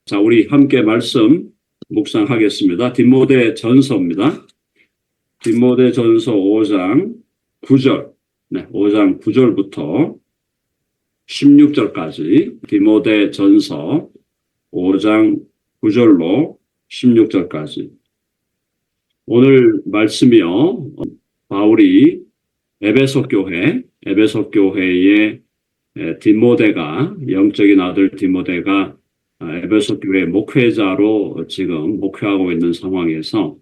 자, 우리 함께 말씀 묵상하겠습니다. 디모데 전서입니다. 디모데 전서 5장 9절, 5장 9절부터 16절까지, 디모데 전서 5장 9절로 16절까지. 오늘 말씀이요, 바울이 에베소 교회의 디모데가, 영적인 아들 디모데가 에베소 교회 목회자로 지금 목회하고 있는 상황에서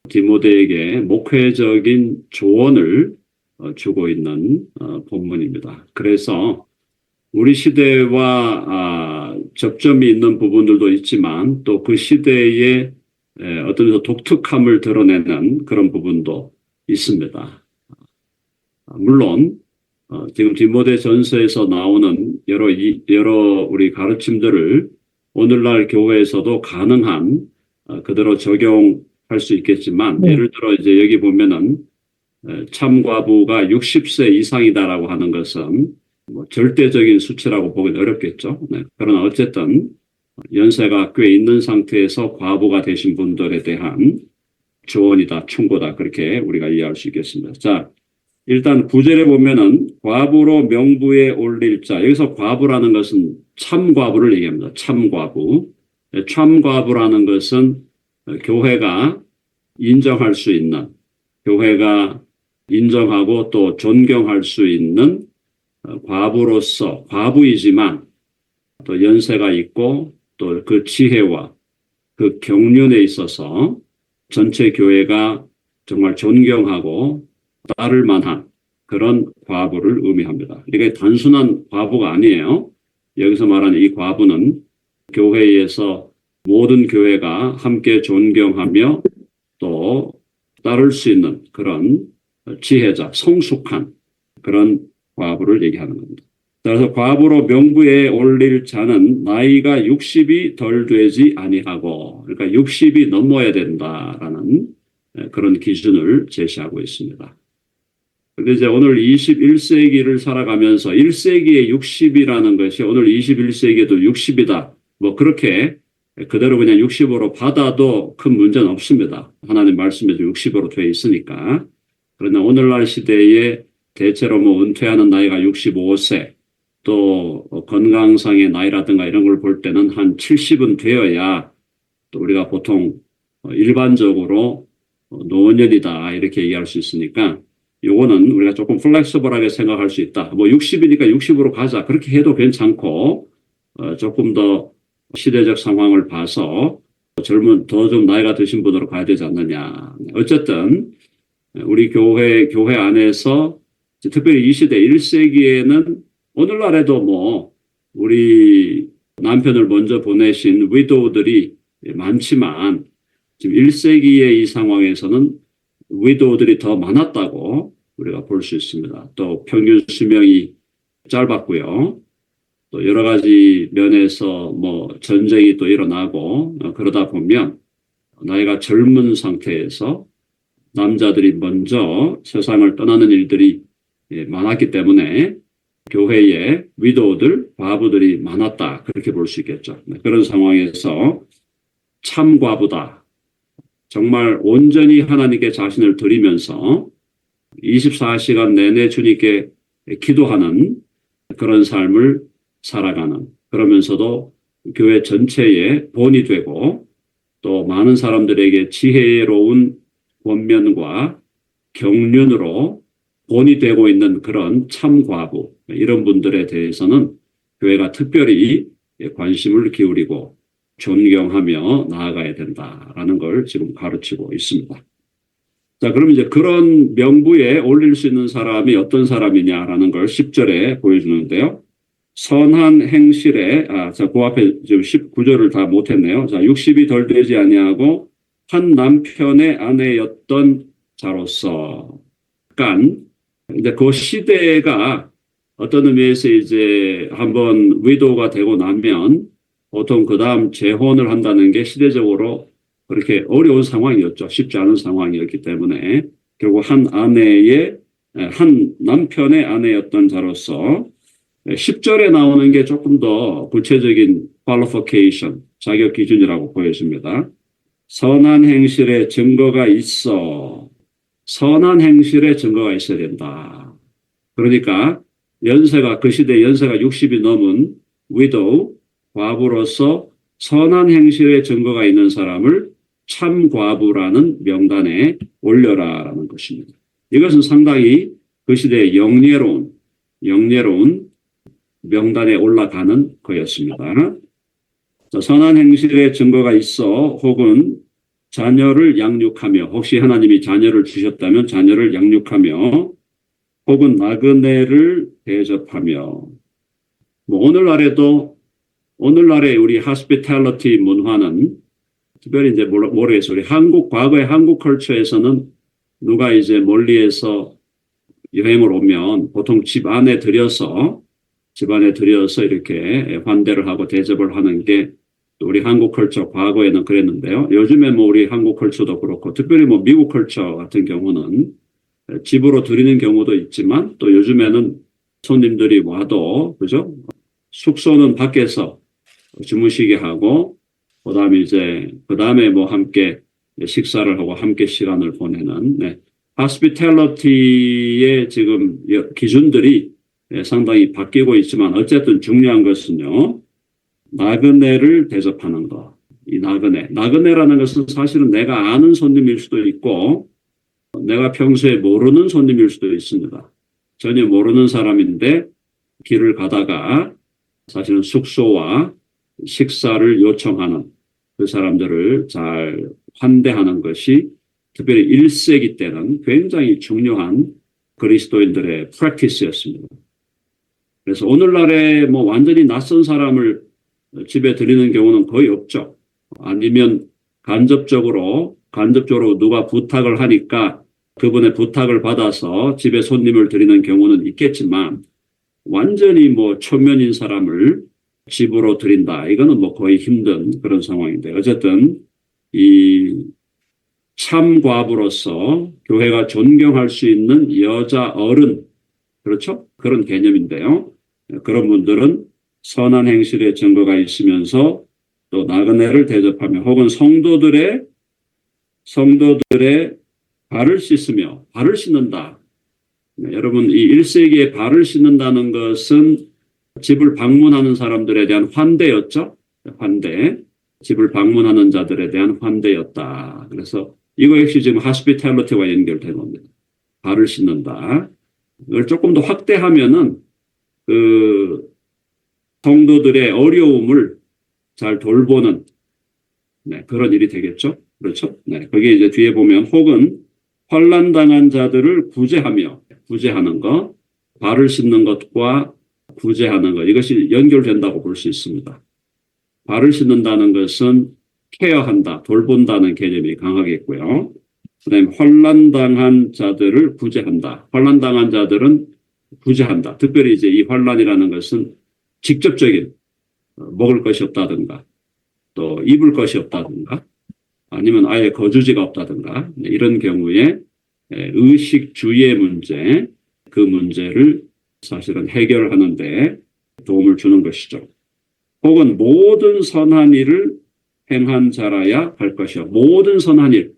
디모데에게 목회적인 조언을 주고 있는 본문입니다. 그래서 우리 시대와 접점이 있는 부분들도 있지만 또 그 시대의 어떤 독특함을 드러내는 그런 부분도 있습니다. 물론 지금 디모데 전서에서 나오는 여러 우리 가르침들을 오늘날 교회에서도 가능한 그대로 적용할 수 있겠지만, 예를 들어 이제 여기 보면은 참과부가 60세 이상이다라고 하는 것은 뭐 절대적인 수치라고 보기는 어렵겠죠. 그러나 어쨌든 연세가 꽤 있는 상태에서 과부가 되신 분들에 대한 조언이다, 충고다, 그렇게 우리가 이해할 수 있겠습니다. 자, 일단 9절에 보면은 과부로 명부에 올릴 자, 여기서 과부라는 것은 참과부를 얘기합니다. 참과부. 참과부라는 것은 교회가 인정할 수 있는, 교회가 인정하고 또 존경할 수 있는 과부로서, 과부이지만 또 연세가 있고 또 그 지혜와 그 경륜에 있어서 전체 교회가 정말 존경하고 따를 만한 그런 과부를 의미합니다. 이게 단순한 과부가 아니에요. 여기서 말하는 이 과부는 교회에서 모든 교회가 함께 존경하며 또 따를 수 있는 그런 지혜자, 성숙한 그런 과부를 얘기하는 겁니다. 그래서 과부로 명부에 올릴 자는 나이가 60이 덜 되지 아니하고, 그러니까 60이 넘어야 된다라는 그런 기준을 제시하고 있습니다. 근데 이제 오늘 21세기를 살아가면서 1세기에 60이라는 것이 오늘 21세기에도 60이다. 뭐 그렇게 그대로 그냥 60으로 받아도 큰 문제는 없습니다. 하나님 말씀에도 60으로 되어 있으니까. 그러나 오늘날 시대에 대체로 뭐 은퇴하는 나이가 65세, 또 건강상의 나이라든가 이런 걸 볼 때는 한 70은 되어야 또 우리가 보통 일반적으로 노년이다 이렇게 얘기할 수 있으니까, 요거는 우리가 조금 플렉서블하게 생각할 수 있다. 뭐 60이니까 60으로 가자. 그렇게 해도 괜찮고, 조금 더 시대적 상황을 봐서 더 좀 나이가 드신 분으로 가야 되지 않느냐. 어쨌든 우리 교회 안에서 특별히 이 시대 1세기에는 오늘날에도 뭐 우리 남편을 먼저 보내신 위도우들이 많지만 지금 1세기의 이 상황에서는 위도우들이 더 많았다고 우리가 볼 수 있습니다. 또 평균 수명이 짧았고요. 또 여러 가지 면에서 뭐 전쟁이 또 일어나고 그러다 보면 나이가 젊은 상태에서 남자들이 먼저 세상을 떠나는 일들이 많았기 때문에 교회에 위도우들, 과부들이 많았다. 그렇게 볼 수 있겠죠. 그런 상황에서 참과부다. 정말 온전히 하나님께 자신을 드리면서 24시간 내내 주님께 기도하는 그런 삶을 살아가는, 그러면서도 교회 전체의 본이 되고 또 많은 사람들에게 지혜로운 권면과 경륜으로 본이 되고 있는 그런 참과부, 이런 분들에 대해서는 교회가 특별히 관심을 기울이고 존경하며 나아가야 된다라는 걸 지금 가르치고 있습니다. 자, 그럼 이제 그런 명부에 올릴 수 있는 사람이 어떤 사람이냐라는 걸 10절에 보여주는데요. 선한 행실에, 자, 그 앞에 지금 19절을 다 못했네요. 자, 60이 덜 되지 아니하고 한 남편의 아내였던 자로서. 그러니까 이제 그 시대가 어떤 의미에서 이제 한번 위도가 되고 나면 보통 그 다음 재혼을 한다는 게 시대적으로 그렇게 어려운 상황이었죠. 쉽지 않은 상황이었기 때문에 결국 한 남편의 아내였던 자로서 10절에 나오는 게 조금 더 구체적인 qualification, 자격 기준이라고 보여집니다. 선한 행실에 증거가 있어. 선한 행실에 증거가 있어야 된다. 그러니까 그 시대 연세가 60이 넘은 widow, 과부로서 선한 행실에 증거가 있는 사람을 참과부라는 명단에 올려라라는 것입니다. 이것은 상당히 그 시대의 영예로운 명단에 올라가는 거였습니다. 선한 행실에 증거가 있어 혹은 자녀를 양육하며, 혹시 하나님이 자녀를 주셨다면 자녀를 양육하며 혹은 나그네를 대접하며, 오늘날의 우리 hospitality 문화는 특별히 이제 모르겠어요. 우리 과거의 한국 컬처에서는 누가 이제 멀리에서 여행을 오면 보통 집 안에 들여서 이렇게 환대를 하고 대접을 하는 게 우리 한국 컬처 과거에는 그랬는데요. 요즘에 우리 한국 컬처도 그렇고 특별히 미국 컬처 같은 경우는 집으로 들이는 경우도 있지만 또 요즘에는 손님들이 와도 그죠? 숙소는 밖에서 주무시게 하고 그다음에 함께 식사를 하고 함께 시간을 보내는 hospitality의 지금 기준들이 상당히 바뀌고 있지만 어쨌든 중요한 것은요. 나그네를 대접하는 것. 이 나그네라는 것은 사실은 내가 아는 손님일 수도 있고 내가 평소에 모르는 손님일 수도 있습니다. 전혀 모르는 사람인데 길을 가다가 사실은 숙소와 식사를 요청하는 그 사람들을 잘 환대하는 것이 특별히 1세기 때는 굉장히 중요한 그리스도인들의 프랙티스였습니다. 그래서 오늘날에 완전히 낯선 사람을 집에 들이는 경우는 거의 없죠. 아니면 간접적으로 누가 부탁을 하니까 그분의 부탁을 받아서 집에 손님을 들이는 경우는 있겠지만 완전히 초면인 사람을 집으로 들인다. 이거는 거의 힘든 그런 상황인데 어쨌든 이 참과부로서 교회가 존경할 수 있는 여자 어른, 그렇죠? 그런 개념인데요. 그런 분들은 선한 행실의 증거가 있으면서 또 나그네를 대접하며 혹은 성도들의 발을 씻으며 발을 씻는다. 여러분 이 1세기에 발을 씻는다는 것은 집을 방문하는 사람들에 대한 환대였죠. 집을 방문하는 자들에 대한 환대였다. 그래서 이거 역시 지금 hospitality와 연결된 겁니다. 발을 씻는다. 이걸 조금 더 확대하면은 그 성도들의 어려움을 잘 돌보는 그런 일이 되겠죠. 그렇죠? 거기에 이제 뒤에 보면 혹은 환난 당한 자들을 구제하는 것, 발을 씻는 것과 구제하는 것, 이것이 연결된다고 볼 수 있습니다. 발을 씻는다는 것은 케어한다, 돌본다는 개념이 강하겠고요. 그다음에 환난 당한 자들을 구제한다. 환난 당한 자들은 구제한다. 특별히 이제 이 환난이라는 것은 직접적인 먹을 것이 없다든가 또 입을 것이 없다든가 아니면 아예 거주지가 없다든가 이런 경우에 의식주의 문제, 그 문제를 사실은 해결하는 데 도움을 주는 것이죠. 혹은 모든 선한 일을 행한 자라야 할 것이요. 모든 선한 일.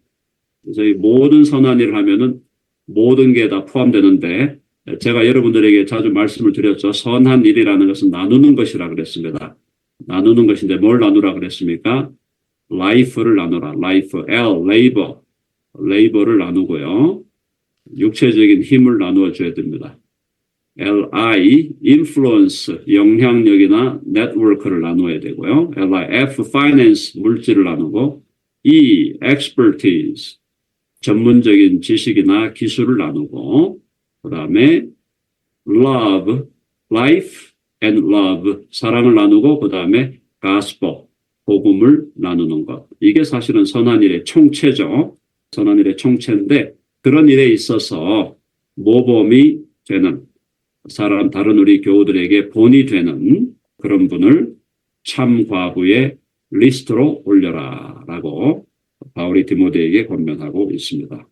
그래서 이 모든 선한 일을 하면은 모든 게 다 포함되는데 제가 여러분들에게 자주 말씀을 드렸죠. 선한 일이라는 것은 나누는 것이라 그랬습니다. 나누는 것인데 뭘 나누라 그랬습니까? life를 나누라. labor를 나누고요. 육체적인 힘을 나누어 줘야 됩니다. influence, 영향력이나 network를 나누어야 되고요. finance, 물질을 나누고 expertise, 전문적인 지식이나 기술을 나누고 그 다음에 life and love, 사랑을 나누고 그 다음에 gospel, 복음을 나누는 것. 이게 사실은 선한 일의 총체죠. 선한 일의 총체인데 그런 일에 있어서 모범이 되는 다른 우리 교우들에게 본이 되는 그런 분을 참과부의 리스트로 올려라 라고 바울이 디모데에게 권면하고 있습니다.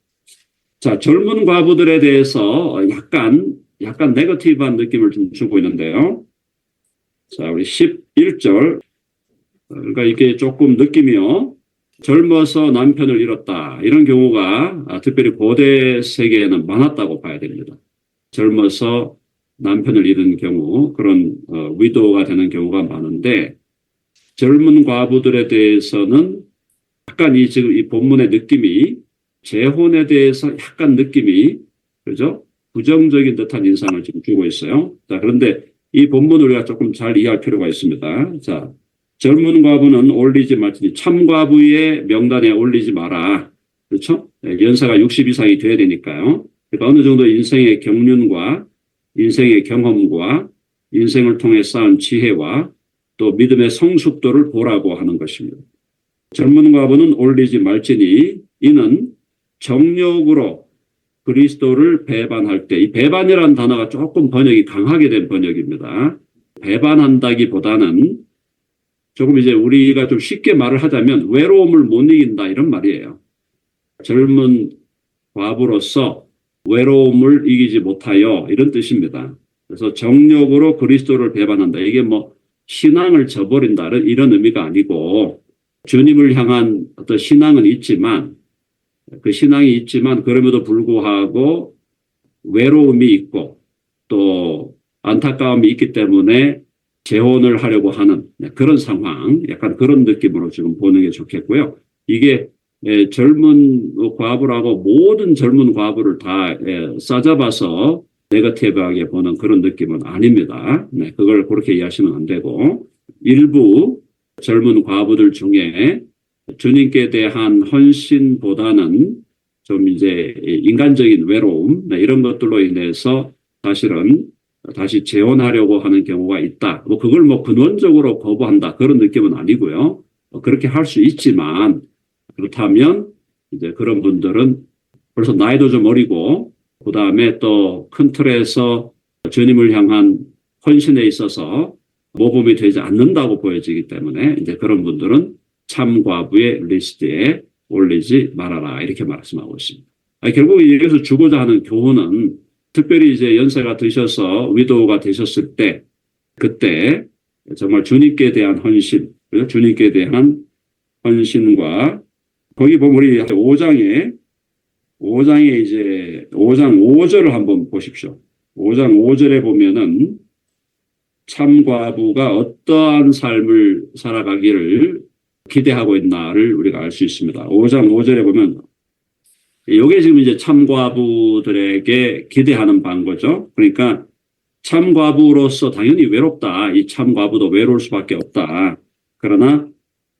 자, 젊은 과부들에 대해서 약간 네거티브한 느낌을 좀 주고 있는데요. 자, 우리 11절. 그러니까 이게 조금 느낌이요. 젊어서 남편을 잃었다. 이런 경우가 특별히 고대 세계에는 많았다고 봐야 됩니다. 젊어서 남편을 잃은 경우, 그런 위도가 되는 경우가 많은데, 젊은 과부들에 대해서는 약간 지금 이 본문의 느낌이 재혼에 대해서 약간 느낌이, 그죠? 부정적인 듯한 인상을 지금 주고 있어요. 자, 그런데 이 본문을 우리가 조금 잘 이해할 필요가 있습니다. 자, 젊은 과부는 올리지 말지니 참과부의 명단에 올리지 마라. 그렇죠? 연세가 60 이상이 돼야 되니까요. 그러니까 어느 정도 인생의 경륜과 인생의 경험과 인생을 통해 쌓은 지혜와 또 믿음의 성숙도를 보라고 하는 것입니다. 젊은 과부는 올리지 말지니 이는 정욕으로 그리스도를 배반할 때, 이 배반이라는 단어가 조금 번역이 강하게 된 번역입니다. 배반한다기보다는 조금 이제 우리가 좀 쉽게 말을 하자면 외로움을 못 이긴다 이런 말이에요. 젊은 과부로서 외로움을 이기지 못하여 이런 뜻입니다. 그래서 정욕으로 그리스도를 배반한다. 이게 뭐 신앙을 저버린다 이런 의미가 아니고 주님을 향한 어떤 신앙은 있지만 그 신앙이 있지만 그럼에도 불구하고 외로움이 있고 또 안타까움이 있기 때문에 재혼을 하려고 하는 그런 상황, 약간 그런 느낌으로 지금 보는 게 좋겠고요. 이게 젊은 과부라고 모든 젊은 과부를 다 싸잡아서 네거티브하게 보는 그런 느낌은 아닙니다. 네, 그걸 그렇게 이해하시면 안 되고 일부 젊은 과부들 중에 주님께 대한 헌신보다는 좀 이제 인간적인 외로움 이런 것들로 인해서 사실은 다시 재혼하려고 하는 경우가 있다. 뭐 그걸 뭐 근원적으로 거부한다 그런 느낌은 아니고요. 그렇게 할 수 있지만 그렇다면 이제 그런 분들은 벌써 나이도 좀 어리고 그 다음에 또 큰 틀에서 주님을 향한 헌신에 있어서 모범이 되지 않는다고 보여지기 때문에 이제 그런 분들은 참과부의 리스트에 올리지 말아라 이렇게 말씀하고 있습니다. 결국 여기서 주고자 하는 교훈은 특별히 이제 연세가 드셔서 위도가 되셨을 때 그때 정말 주님께 대한 헌신, 주님께 대한 헌신과 거기 보면 우리 5장 5절을 한번 보십시오. 5장 5절에 보면은 참과부가 어떠한 삶을 살아가기를 기대하고 있나를 우리가 알 수 있습니다. 5장 5절에 보면 이게 지금 이제 참과부들에게 기대하는 바인 거죠. 그러니까 참과부로서 당연히 외롭다. 이 참과부도 외로울 수밖에 없다. 그러나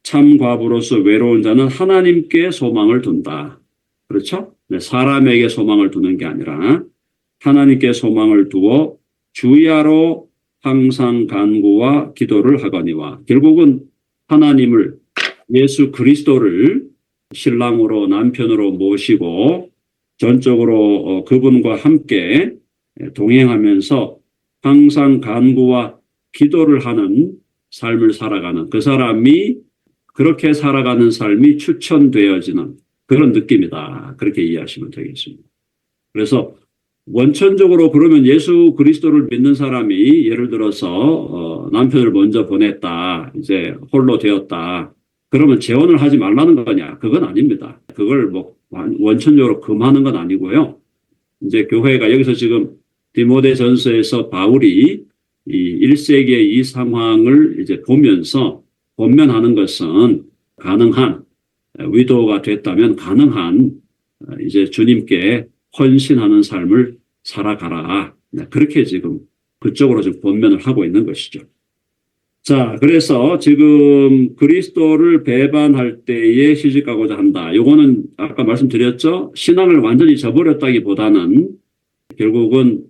참과부로서 외로운 자는 하나님께 소망을 둔다. 그렇죠? 네, 사람에게 소망을 두는 게 아니라 하나님께 소망을 두어 주야로 항상 간구와 기도를 하거니와 결국은 하나님을 예수 그리스도를 신랑으로 남편으로 모시고 전적으로 그분과 함께 동행하면서 항상 간구와 기도를 하는 삶을 살아가는 그 사람이 그렇게 살아가는 삶이 추천되어지는 그런 느낌이다. 그렇게 이해하시면 되겠습니다. 그래서 원천적으로 그러면 예수 그리스도를 믿는 사람이 예를 들어서 남편을 먼저 보냈다. 이제 홀로 되었다. 그러면 재혼을 하지 말라는 거냐? 그건 아닙니다. 그걸 뭐 원천적으로 금하는 건 아니고요. 이제 교회가 여기서 지금 디모데전서에서 바울이 이 1세기의 이 상황을 이제 보면서 권면하는 것은 가능한 위도가 됐다면 가능한 이제 주님께 헌신하는 삶을 살아가라. 그렇게 지금 그쪽으로 지금 권면을 하고 있는 것이죠. 자, 그래서 지금 그리스도를 배반할 때에 시집가고자 한다. 요거는 아까 말씀드렸죠. 신앙을 완전히 저버렸다기보다는 결국은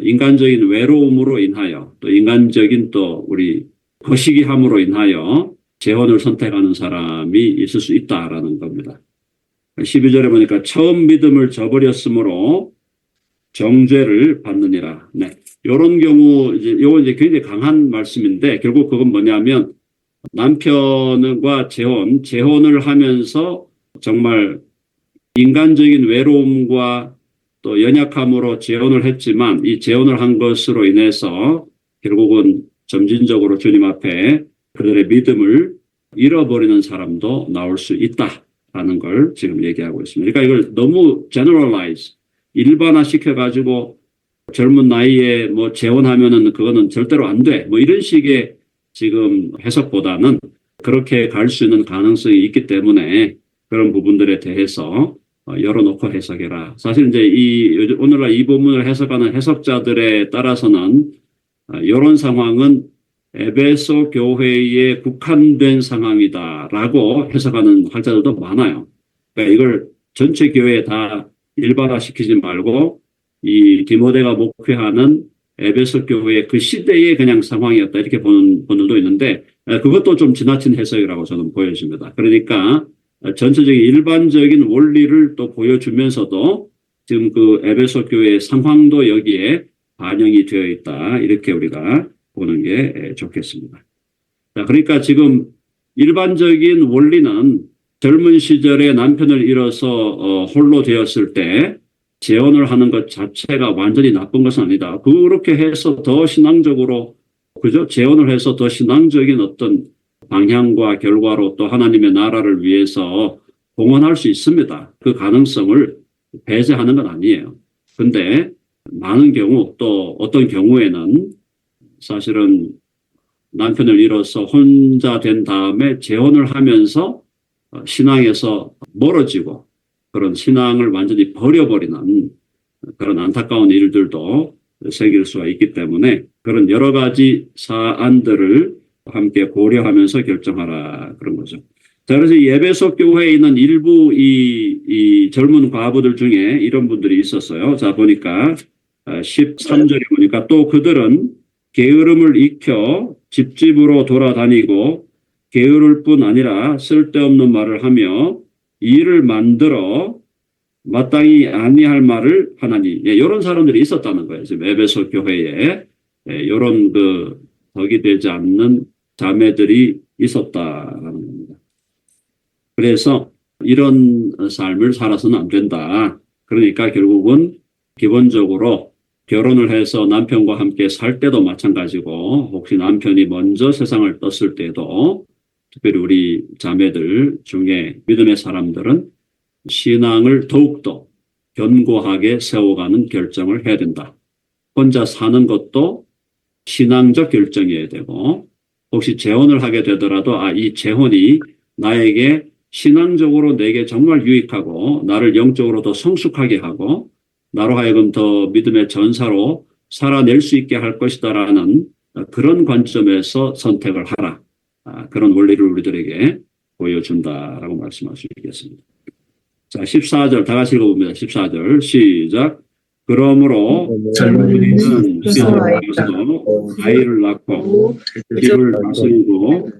인간적인 외로움으로 인하여 또 인간적인 또 우리 거시기함으로 인하여 재혼을 선택하는 사람이 있을 수 있다라는 겁니다. 12절에 보니까 처음 믿음을 저버렸으므로 정죄를 받느니라. 네. 요런 경우, 요건 이제 굉장히 강한 말씀인데, 결국 그건 뭐냐면, 남편과 재혼을 하면서 정말 인간적인 외로움과 또 연약함으로 재혼을 했지만, 이 재혼을 한 것으로 인해서 결국은 점진적으로 주님 앞에 그들의 믿음을 잃어버리는 사람도 나올 수 있다라는 걸 지금 얘기하고 있습니다. 그러니까 이걸 너무 generalize, 일반화시켜가지고 젊은 나이에 뭐 재혼하면은 그거는 절대로 안 돼. 뭐 이런 식의 지금 해석보다는 그렇게 갈 수 있는 가능성이 있기 때문에 그런 부분들에 대해서 열어놓고 해석해라. 사실 이제 오늘날 이 본문을 해석하는 해석자들에 따라서는 이런 상황은 에베소 교회에 국한된 상황이다라고 해석하는 학자들도 많아요. 그러니까 이걸 전체 교회에 다 일반화시키지 말고 이 디모데가 목회하는 에베소 교회의 그 시대의 그냥 상황이었다 이렇게 보는 분들도 있는데 그것도 좀 지나친 해석이라고 저는 보여집니다. 그러니까 전체적인 일반적인 원리를 또 보여주면서도 지금 그 에베소 교회의 상황도 여기에 반영이 되어 있다 이렇게 우리가 보는 게 좋겠습니다. 자, 그러니까 지금 일반적인 원리는 젊은 시절에 남편을 잃어서 홀로 되었을 때 재혼을 하는 것 자체가 완전히 나쁜 것은 아니다. 그렇게 해서 더 신앙적으로 그죠? 재혼을 해서 더 신앙적인 어떤 방향과 결과로 또 하나님의 나라를 위해서 공헌할 수 있습니다. 그 가능성을 배제하는 건 아니에요. 근데 많은 경우 또 어떤 경우에는 사실은 남편을 잃어서 혼자 된 다음에 재혼을 하면서 신앙에서 멀어지고 그런 신앙을 완전히 버려버리는 그런 안타까운 일들도 생길 수가 있기 때문에 그런 여러 가지 사안들을 함께 고려하면서 결정하라 그런 거죠. 자, 그래서 이 에베소 교회에 있는 일부 이 젊은 과부들 중에 이런 분들이 있었어요. 자, 보니까 13절에 보니까 또 그들은 게으름을 익혀 집집으로 돌아다니고 게으를 뿐 아니라 쓸데없는 말을 하며 일을 만들어 마땅히 아니할 말을 하나니 이런 사람들이 있었다는 거예요. 지금 에베소 교회에 이런 그 덕이 되지 않는 자매들이 있었다라는 겁니다. 그래서 이런 삶을 살아서는 안 된다. 그러니까 결국은 기본적으로 결혼을 해서 남편과 함께 살 때도 마찬가지고 혹시 남편이 먼저 세상을 떴을 때도 특별히 우리 자매들 중에 믿음의 사람들은 신앙을 더욱더 견고하게 세워가는 결정을 해야 된다. 혼자 사는 것도 신앙적 결정이어야 되고 혹시 재혼을 하게 되더라도 이 재혼이 나에게 신앙적으로 내게 정말 유익하고 나를 영적으로 더 성숙하게 하고 나로 하여금 더 믿음의 전사로 살아낼 수 있게 할 것이다라는 그런 관점에서 선택을 하라. 그런 원리를 우리들에게 보여준다라고 말씀할 수 있겠습니다. 자, 14절 다 같이 읽어봅니다. 14절 시작. 그러므로 젊은이는 시집을 가서 아이를 낳고 집을 다스리고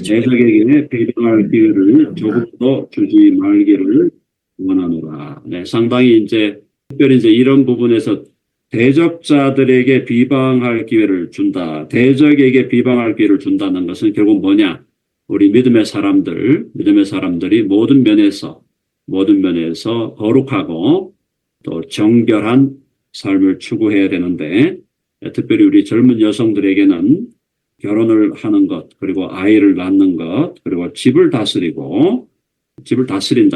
대적에게 배병할 기회를 조금도 주지 말기를 원하노라. 네, 상당히 이제 특별히 이제 이런 부분에서 대적자들에게 비방할 기회를 준다. 대적에게 비방할 기회를 준다는 것은 결국 뭐냐? 우리 믿음의 사람들이 모든 면에서 거룩하고 또 정결한 삶을 추구해야 되는데 특별히 우리 젊은 여성들에게는 결혼을 하는 것 그리고 아이를 낳는 것 그리고 집을 다스린다.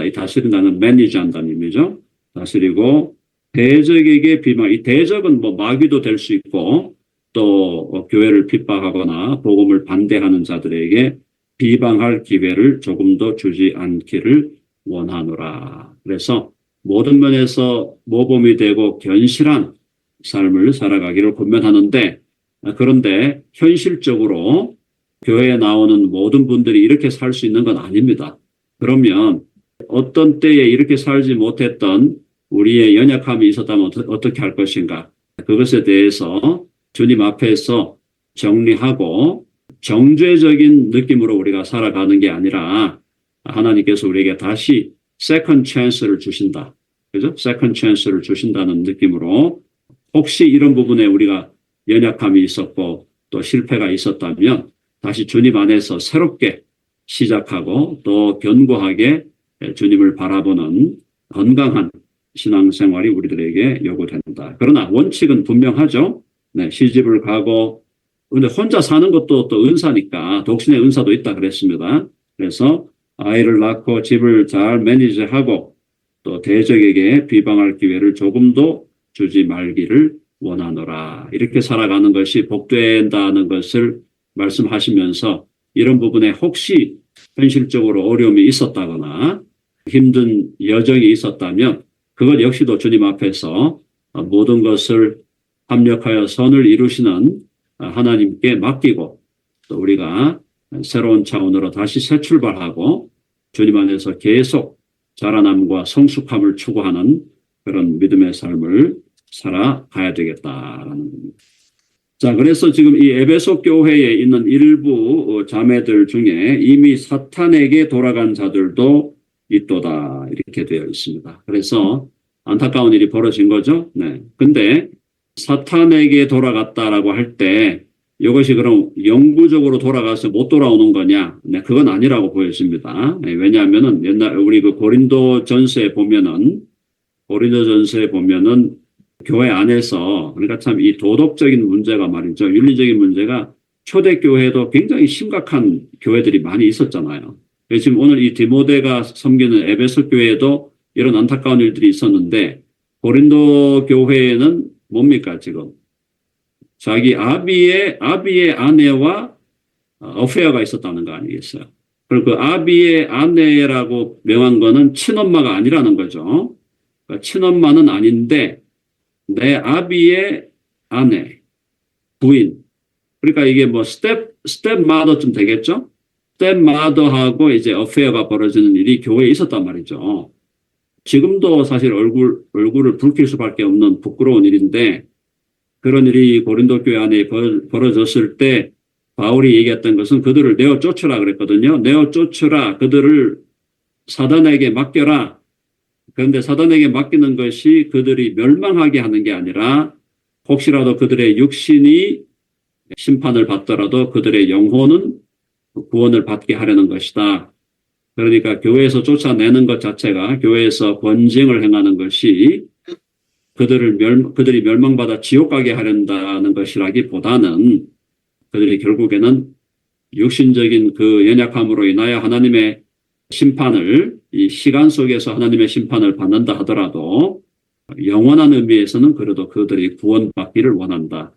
이 다스린다는 매니지한다는 의미죠. 다스리고 대적에게 비방, 이 대적은 뭐 마귀도 될 수 있고 또 교회를 핍박하거나 복음을 반대하는 자들에게 비방할 기회를 조금도 주지 않기를 원하노라. 그래서 모든 면에서 모범이 되고 견실한 삶을 살아가기를 권면하는데 그런데 현실적으로 교회에 나오는 모든 분들이 이렇게 살 수 있는 건 아닙니다. 그러면 어떤 때에 이렇게 살지 못했던 우리의 연약함이 있었다면 어떻게 할 것인가? 그것에 대해서 주님 앞에서 정리하고 정죄적인 느낌으로 우리가 살아가는 게 아니라 하나님께서 우리에게 다시 세컨드 찬스를 주신다. 그죠? 세컨드 찬스를 주신다는 느낌으로 혹시 이런 부분에 우리가 연약함이 있었고 또 실패가 있었다면 다시 주님 안에서 새롭게 시작하고 또 견고하게 주님을 바라보는 건강한 신앙생활이 우리들에게 요구된다. 그러나 원칙은 분명하죠. 네, 시집을 가고 근데 혼자 사는 것도 또 은사니까 독신의 은사도 있다 그랬습니다. 그래서 아이를 낳고 집을 잘 매니지하고 또 대적에게 비방할 기회를 조금도 주지 말기를 원하노라. 이렇게 살아가는 것이 복된다는 것을 말씀하시면서 이런 부분에 혹시 현실적으로 어려움이 있었다거나 힘든 여정이 있었다면 그것 역시도 주님 앞에서 모든 것을 합력하여 선을 이루시는 하나님께 맡기고 또 우리가 새로운 차원으로 다시 새 출발하고 주님 안에서 계속 자라남과 성숙함을 추구하는 그런 믿음의 삶을 살아가야 되겠다라는 겁니다. 자, 그래서 지금 이 에베소 교회에 있는 일부 자매들 중에 이미 사탄에게 돌아간 자들도 있도다 이렇게 되어 있습니다. 그래서 안타까운 일이 벌어진 거죠. 네. 근데 사탄에게 돌아갔다라고 할 때 이것이 그럼 영구적으로 돌아가서 못 돌아오는 거냐? 네, 그건 아니라고 보여집니다. 네, 왜냐하면은 옛날 우리 그 고린도전서에 보면은 교회 안에서 그러니까 참 이 도덕적인 문제가 말이죠. 윤리적인 문제가 초대교회도 굉장히 심각한 교회들이 많이 있었잖아요. 지금 오늘 이 디모데가 섬기는 에베소 교회에도 이런 안타까운 일들이 있었는데 고린도 교회에는 뭡니까 지금? 자기 아비의 아내와 어페어가 있었다는 거 아니겠어요? 그리고 그 아비의 아내라고 명한 거는 친엄마가 아니라는 거죠. 그러니까 친엄마는 아닌데 내 아비의 아내, 부인. 그러니까 이게 뭐 스텝마더쯤 되겠죠? 스텝마더하고 이제 어페어가 벌어지는 일이 교회에 있었단 말이죠. 지금도 사실 얼굴을 붉힐 수밖에 없는 부끄러운 일인데 그런 일이 고린도 교회 안에 벌어졌을 때 바울이 얘기했던 것은 그들을 내어 쫓으라 그랬거든요. 내어 쫓으라. 그들을 사단에게 맡겨라. 그런데 사단에게 맡기는 것이 그들이 멸망하게 하는 게 아니라 혹시라도 그들의 육신이 심판을 받더라도 그들의 영혼은 구원을 받게 하려는 것이다. 그러니까 교회에서 쫓아내는 것 자체가 교회에서 번징을 행하는 것이 그들이 멸망받아 지옥 가게 하려는 것이라기보다는 그들이 결국에는 육신적인 그 연약함으로 인하여 하나님의 심판을 이 시간 속에서 하나님의 심판을 받는다 하더라도 영원한 의미에서는 그래도 그들이 구원받기를 원한다.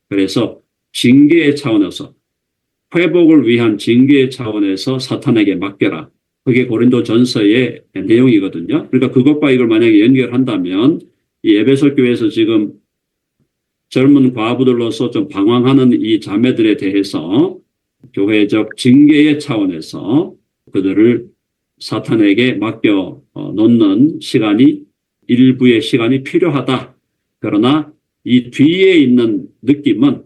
그래서 징계의 차원에서 회복을 위한 징계의 차원에서 사탄에게 맡겨라. 그게 고린도전서의 내용이거든요. 그러니까 그것과 이걸 만약에 연결한다면 이 에베소 교회에서 지금 젊은 과부들로서 좀 방황하는 이 자매들에 대해서 교회적 징계의 차원에서 그들을 사탄에게 맡겨 놓는 시간이 일부의 시간이 필요하다. 그러나 이 뒤에 있는 느낌은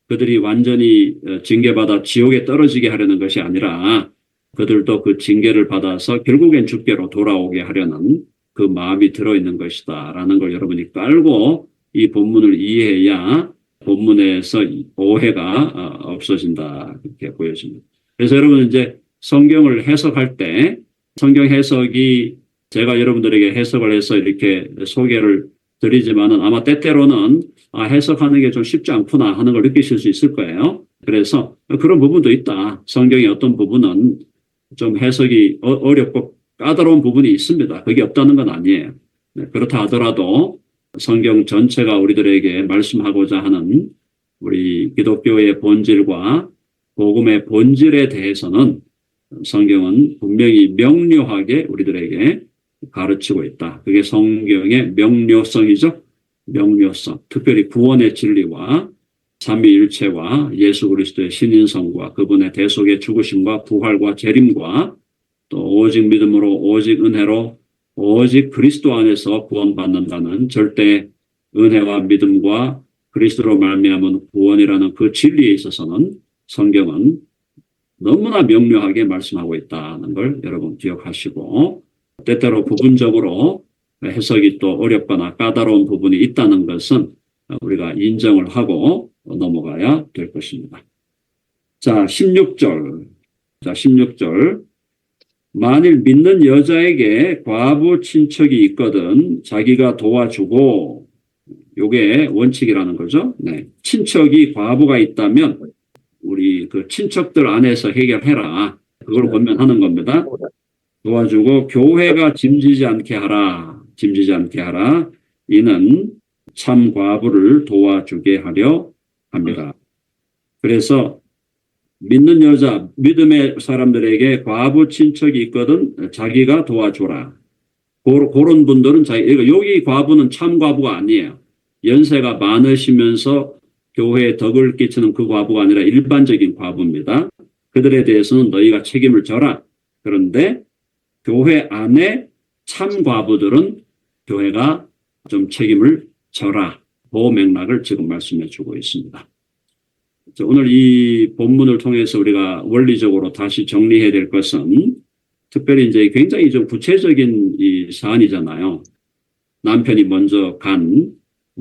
그들이 완전히 징계받아 지옥에 떨어지게 하려는 것이 아니라 그들도 그 징계를 받아서 결국엔 주께로 돌아오게 하려는 그 마음이 들어있는 것이다 라는 걸 여러분이 깔고 이 본문을 이해해야 본문에서 오해가 없어진다 이렇게 보여집니다. 그래서 여러분 이제 성경을 해석할 때 성경 해석이 제가 여러분들에게 해석을 해서 이렇게 소개를 드리지만은 아마 때때로는 해석하는 게 좀 쉽지 않구나 하는 걸 느끼실 수 있을 거예요. 그래서 그런 부분도 있다. 성경의 어떤 부분은 좀 해석이 어렵고 까다로운 부분이 있습니다. 그게 없다는 건 아니에요. 네, 그렇다 하더라도 성경 전체가 우리들에게 말씀하고자 하는 우리 기독교의 본질과 복음의 본질에 대해서는 성경은 분명히 명료하게 우리들에게 가르치고 있다. 그게 성경의 명료성이죠. 명료성. 특별히 구원의 진리와 삼위일체와 예수 그리스도의 신인성과 그분의 대속의 죽으심과 부활과 재림과 또 오직 믿음으로 오직 은혜로 오직 그리스도 안에서 구원받는다는 절대 은혜와 믿음과 그리스도로 말미암은 구원이라는 그 진리에 있어서는 성경은 너무나 명료하게 말씀하고 있다는 걸 여러분 기억하시고 때때로 부분적으로 해석이 또 어렵거나 까다로운 부분이 있다는 것은 우리가 인정을 하고 넘어가야 될 것입니다. 자, 16절. 만일 믿는 여자에게 과부 친척이 있거든 자기가 도와주고 요게 원칙이라는 거죠. 네. 친척이 과부가 있다면 우리 그 친척들 안에서 해결해라. 그걸 권면하는 겁니다. 도와주고 교회가 짐지지 않게 하라. 짐지지 않게 하라. 이는 참 과부를 도와주게 하려 합니다. 그래서 믿는 여자, 믿음의 사람들에게 과부 친척이 있거든 자기가 도와줘라. 그런 분들은 여기 과부는 참 과부가 아니에요. 연세가 많으시면서 교회에 덕을 끼치는 그 과부가 아니라 일반적인 과부입니다. 그들에 대해서는 너희가 책임을 져라. 그런데 교회 안에 참 과부들은 교회가 좀 책임을 져라. 그 맥락을 지금 말씀해 주고 있습니다. 오늘 이 본문을 통해서 우리가 원리적으로 다시 정리해야 될 것은 특별히 이제 굉장히 좀 구체적인 이 사안이잖아요. 남편이 먼저 간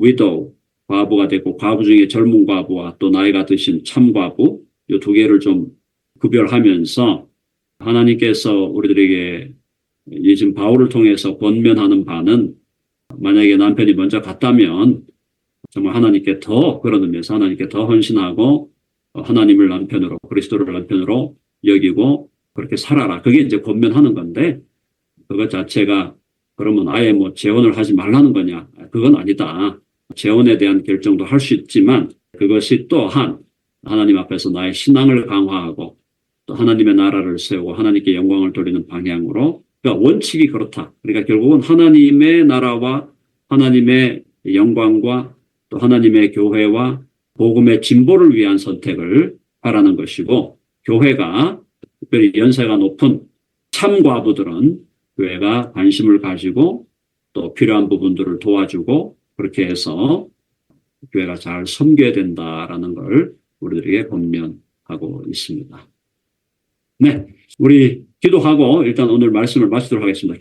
widow, 과부가 됐고 과부 중에 젊은 과부와 또 나이가 드신 참 과부 이 두 개를 좀 구별하면서 하나님께서 우리들에게 지금 바울을 통해서 권면하는 바는 만약에 남편이 먼저 갔다면 정말 하나님께 더 끌어들면서 하나님께 더 헌신하고 하나님을 남편으로 그리스도를 남편으로 여기고 그렇게 살아라. 그게 이제 권면하는 건데 그것 자체가 그러면 아예 뭐 재혼을 하지 말라는 거냐? 그건 아니다. 재혼에 대한 결정도 할 수 있지만 그것이 또한 하나님 앞에서 나의 신앙을 강화하고 또 하나님의 나라를 세우고 하나님께 영광을 돌리는 방향으로 그러니까 원칙이 그렇다. 그러니까 결국은 하나님의 나라와 하나님의 영광과 또 하나님의 교회와 복음의 진보를 위한 선택을 하라는 것이고 교회가 특별히 연세가 높은 참 과부들은 교회가 관심을 가지고 또 필요한 부분들을 도와주고 그렇게 해서 교회가 잘 섬겨야 된다라는 걸 우리들에게 권면하고 있습니다. 네, 우리 기도하고 일단 오늘 말씀을 마치도록 하겠습니다.